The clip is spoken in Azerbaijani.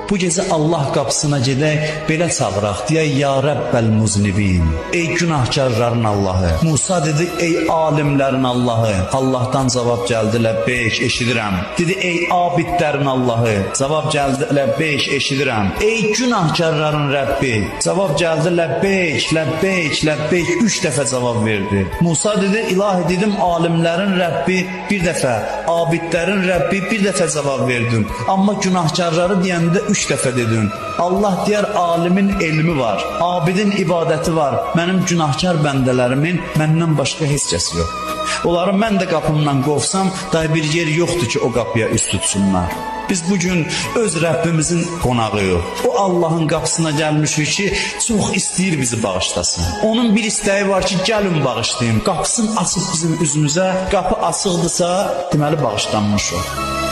Bu gecə Allah qapısına gedək, belə çağıraq, deyək, ya Rəbbəl muznibin, ey günahkarların Allahı. Musa dedi, ey alimlərin Allahı. Allahdan cavab gəldi, ləbbeyk, eşidirəm. Dedi, ey abidlərin Allahı. Cavab gəldi, ləbbeyk, eşidirəm. Ey günahkarların Rəbbi. Cavab gəldi, ləbbeyk, ləbbeyk, ləbbeyk. 3 dəfə cavab verdi. Musa dedi, ilahi dedim, alimlərin Rəbbi bir dəfə, abidlərin Rəbbi bir dəfə cavab verdin. Amma günahkarları deyəndə 3 dəfə dedin. Allah deyər, alimin elmi var, abidin ibadəti var, mənim günahkar bəndələrimin məndən başqa heç kəsi yox. Onları mən də qapımdan qovsam, daha bir yer yoxdur ki, o qapıya üst tutsunlar. Biz bugün öz Rəbbimizin qonağıyıq. O Allahın qapısına gəlmişik ki, çox istəyir bizi bağışlasın. Onun bir istəyi var ki, gəlin bağışlayın. Qapısını açıb bizim üzümüzə, qapı açıqdırsa, deməli bağışlanmışıq.